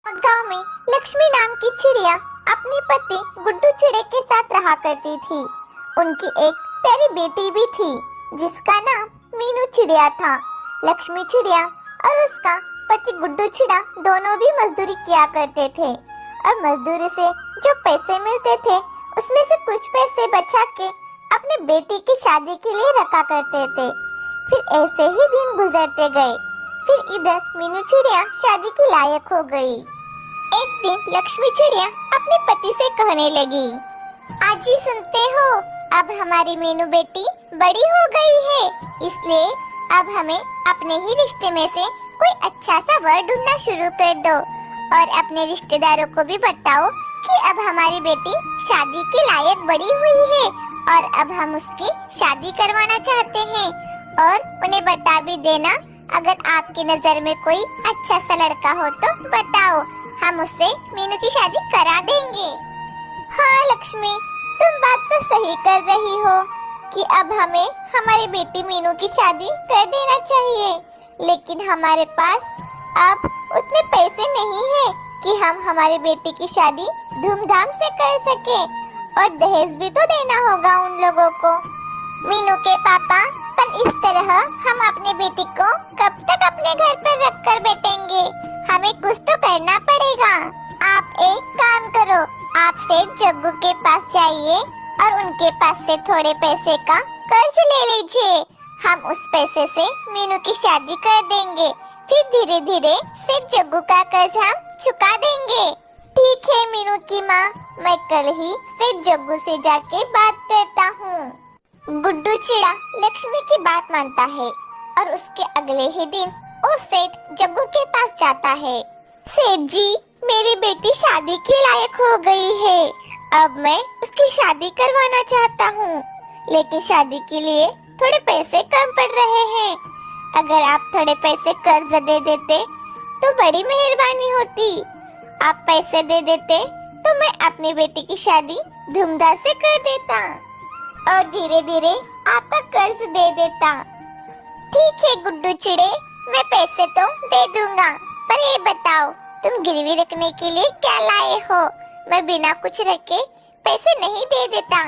गांव में लक्ष्मी नाम की चिड़िया अपने पति गुड्डू चिड़े के साथ रहा करती थी। उनकी एक प्यारी बेटी भी थी जिसका नाम मीनू चिड़िया था। लक्ष्मी चिड़िया और उसका पति गुड्डू चिड़ा दोनों भी मजदूरी किया करते थे और मजदूरी से जो पैसे मिलते थे उसमें से कुछ पैसे बचा के अपने बेटी की शादी के लिए रखा करते थे। फिर ऐसे ही दिन गुजरते गए। फिर इधर मीनू चिड़िया शादी के लायक हो गई। एक दिन लक्ष्मी चिड़िया अपने पति से कहने लगी, आज ही सुनते हो, अब हमारी मीनू बेटी बड़ी हो गई है, इसलिए अब हमें अपने ही रिश्ते में से कोई अच्छा सा वर ढूंढना शुरू कर दो और अपने रिश्तेदारों को भी बताओ कि अब हमारी बेटी शादी के लायक बड़ी हुई है और अब हम उसकी शादी करवाना चाहते हैं। और उन्हें बता भी देना, अगर आपकी नजर में कोई अच्छा सा लड़का हो तो बताओ, हम उससे मीनू की शादी करा देंगे। हाँ लक्ष्मी, तुम बात तो सही कर रही हो कि अब हमें हमारी बेटी मीनू की शादी कर देना चाहिए, लेकिन हमारे पास अब उतने पैसे नहीं हैं कि हम हमारी बेटी की शादी धूमधाम से कर सके और दहेज भी तो देना होगा उन लोगों को। मीनू के पापा, पर इस तरह हम अपनी बेटी को कब तक अपने घर पर रख कर बैठेंगे? हमें कुछ तो करना पड़ेगा। आप एक काम करो, आप सेठ जग्गू के पास जाइए और उनके पास से थोड़े पैसे का कर्ज ले लीजिए। हम उस पैसे से मीनू की शादी कर देंगे, फिर धीरे धीरे सेठ जग्गू का कर्ज हम चुका देंगे। ठीक है मीनू की माँ, मैं कल ही सेठ जग्गू से जाके बात करता हूँ। गुड्डू चिड़ा लक्ष्मी की बात मानता है और उसके अगले ही दिन वो सेठ जग्गू के पास जाता है। सेठ जी, मेरी बेटी शादी के लायक हो गई है, अब मैं उसकी शादी करवाना चाहता हूँ, लेकिन शादी के लिए थोड़े पैसे कम पड़ रहे हैं। अगर आप थोड़े पैसे कर्ज दे देते तो बड़ी मेहरबानी होती। आप पैसे दे देते तो मैं अपनी बेटी की शादी धूमधाम से कर देता और धीरे धीरे आपका कर्ज दे देता। ठीक है गुड्डू चिड़े, मैं पैसे तो दे दूंगा, पर ये बताओ तुम गिरवी रखने के लिए क्या लाए हो? मैं बिना कुछ रखे पैसे नहीं दे देता।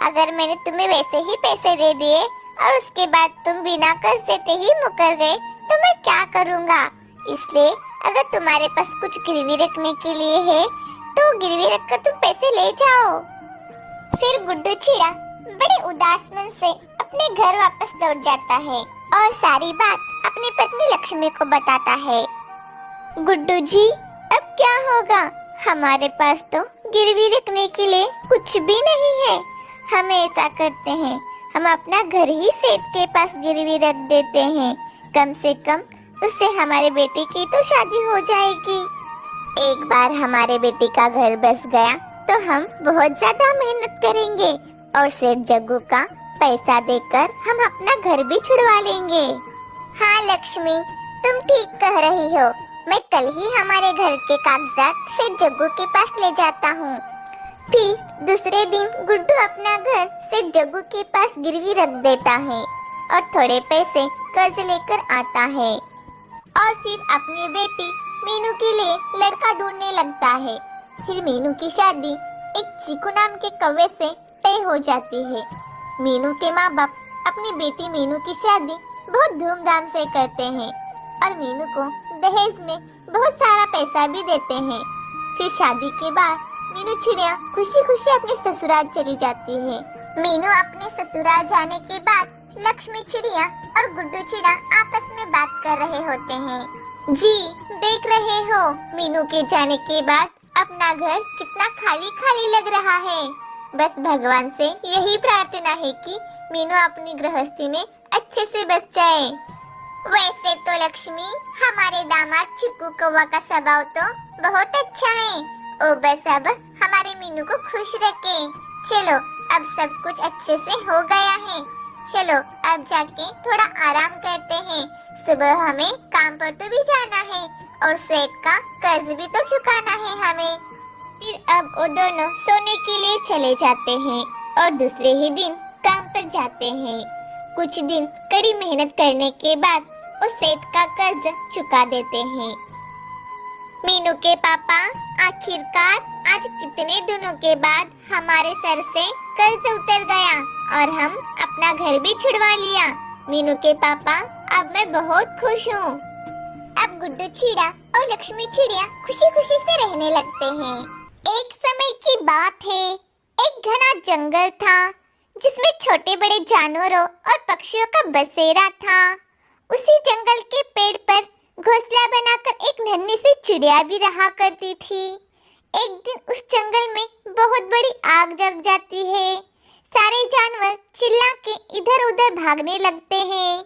अगर मैंने तुम्हें वैसे ही पैसे दे दिए और उसके बाद तुम बिना कर्ज देते ही मुकर गए तो मैं क्या करूँगा? इसलिए अगर तुम्हारे पास कुछ गिरवी रखने के लिए है तो गिरवी रखकर तुम पैसे ले जाओ। फिर गुड्डू चिड़ा बड़े उदास मन से अपने घर वापस लौट जाता है और सारी बात अपनी पत्नी लक्ष्मी को बताता है। गुड्डू जी, अब क्या होगा? हमारे पास तो गिरवी रखने के लिए कुछ भी नहीं है। हम ऐसा करते हैं, हम अपना घर ही सेठ के पास गिरवी रख देते हैं, कम से कम उससे हमारे बेटी की तो शादी हो जाएगी। एक बार हमारे बेटी का घर बस गया तो हम बहुत ज्यादा मेहनत करेंगे और सेठ जग्गू का पैसा देकर हम अपना घर भी छुड़वा लेंगे। हाँ लक्ष्मी, तुम ठीक कह रही हो। मैं कल ही हमारे घर के कागजात सेठ जग्गू के पास ले जाता हूँ। फिर दूसरे दिन गुड्डू अपना घर सेठ जग्गू के पास गिरवी रख देता है और थोड़े पैसे कर्ज लेकर आता है और फिर अपनी बेटी मीनू के लिए लड़का ढूंढने लगता है। फिर मीनू की शादी एक चीकू नाम के कौवे से तय हो जाती है। मीनू के माँ बाप अपनी बेटी मीनू की शादी बहुत धूमधाम से करते हैं और मीनू को दहेज में बहुत सारा पैसा भी देते हैं। फिर शादी के बाद मीनू चिड़िया खुशी खुशी अपने ससुराल चली जाती है। मीनू अपने ससुराल जाने के बाद लक्ष्मी चिड़िया और गुड्डू चिड़ा आपस में बात कर रहे होते हैं। जी, देख रहे हो मीनू के जाने के बाद अपना घर कितना खाली खाली लग रहा है। बस भगवान से यही प्रार्थना है कि मीनू अपनी गृहस्थी में अच्छे से बच जाए। वैसे तो लक्ष्मी, हमारे दामाद चिक्कू कौवा का स्वभाव तो बहुत अच्छा है। ओ बस अब हमारे मीनू को खुश रखे। चलो, अब सब कुछ अच्छे से हो गया है। चलो अब जाके थोड़ा आराम करते हैं। सुबह हमें काम पर तो भी जाना है और सेठ का कर्ज भी तो चुकाना है हमें। फिर अब वो दोनों सोने के लिए चले जाते हैं और दूसरे ही दिन काम पर जाते हैं। कुछ दिन कड़ी मेहनत करने के बाद वो सेठ का कर्ज चुका देते हैं। मीनू के पापा, आखिरकार आज कितने दिनों के बाद हमारे सर से कर्ज उतर गया और हम अपना घर भी छुड़वा लिया। मीनू के पापा, अब मैं बहुत खुश हूँ। अब गुड्डू चिड़िया और लक्ष्मी चिड़िया खुशी खुशी से रहने लगते हैं। एक समय की बात है, एक घना जंगल था जिसमें छोटे बड़े जानवरों और पक्षियों का बसेरा था। उसी जंगल के पेड़ पर घोंसला बनाकर एक नन्ही सी चिड़िया भी रहा करती थी। एक दिन उस जंगल में बहुत बड़ी आग जग जाती है। सारे जानवर चिल्ला के इधर उधर भागने लगते हैं।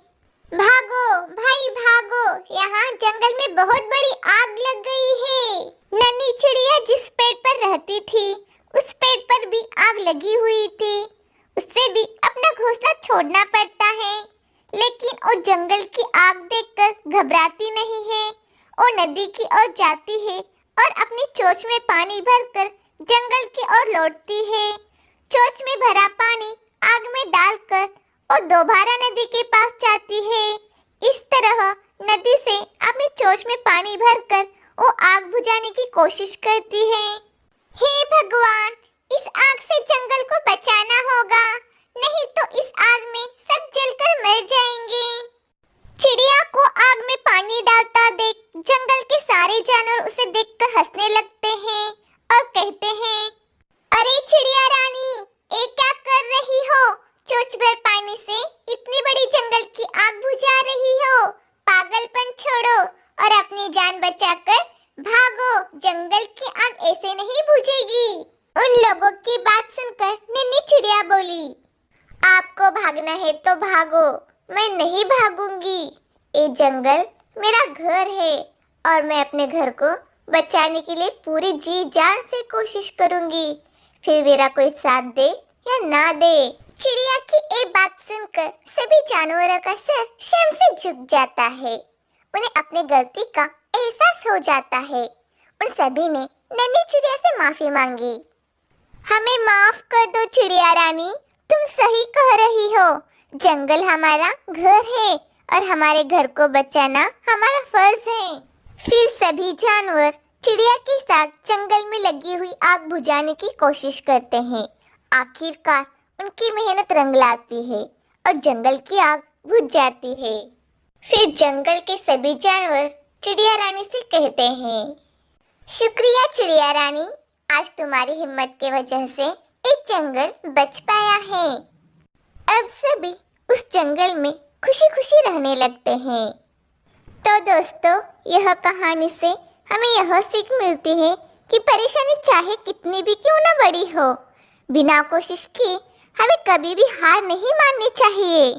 भागो भाई भागो, यहाँ जंगल में बहुत बड़ी आग लग गई है। नन्ही चिड़िया जिस पेड़ पर रहती थी उस पेड़ पर भी आग लगी हुई थी। उससे भी अपना घोंसला छोड़ना पड़ता है, लेकिन वो जंगल की आग देखकर घबराती नहीं है। वो नदी की ओर जाती है और अपनी चोंच में पानी भरकर जंगल की ओर लौटती है। चोंच में भरा पानी आग में डालकर और दोबारा नदी के पास जाती है। इस तरह नदी से अपनी चोंच में पानी भरकर वो आग बुझाने की कोशिश करती है। हे भगवान, इस आग से जंगल को बचाना होगा, नहीं तो इस आग में सब जलकर मर जाएंगे। चिड़िया को आग में पानी डालता देख जंगल के सारे जानवर उसे देखकर हंसने लगते हैं और कहते हैं, अरे चिड़िया रानी, ये क्या कर रही हो? चोंच भर पानी से इतनी बड़ी जंगल की आग बुझा रही हो। पागलपन छोड़ो और अपनी जान बचाकर भागो, जंगल की आग ऐसे नहीं बुझेगी। उन लोगों की बात सुनकर नन्ही चिड़िया बोली, आपको भागना है तो भागो, मैं नहीं भागूंगी। ये जंगल मेरा घर है और मैं अपने घर को बचाने के लिए पूरी जी जान से कोशिश करूंगी, फिर मेरा कोई साथ दे या ना दे। चिड़िया की ये बात सुनकर सभी जानवरों का सर शर्म से झुक जाता है। उन्हें अपनी गलती का एहसास हो जाता है। उन सभी ने नन्ही चिड़िया से माफी मांगी। हमें माफ कर दो चिड़िया रानी, तुम सही कह रही हो। जंगल हमारा घर है और हमारे घर को बचाना हमारा फर्ज है। फिर सभी जानवर चिड़िया के साथ जंगल में लगी हुई आग बुझाने की कोशिश करते हैं। आखिरकार उनकी मेहनत रंग लाती है और जंगल की आग बुझ जाती है। फिर जंगल के सभी जानवर चिड़िया रानी से कहते हैं, शुक्रिया चिड़िया रानी, आज तुम्हारी हिम्मत की वजह से एक जंगल बच पाया है। अब सभी उस जंगल में खुशी खुशी रहने लगते हैं। तो दोस्तों, यह कहानी से हमें यह सीख मिलती है कि परेशानी चाहे कितनी भी क्यों न बड़ी हो, बिना कोशिश की हमें कभी भी हार नहीं माननी चाहिए।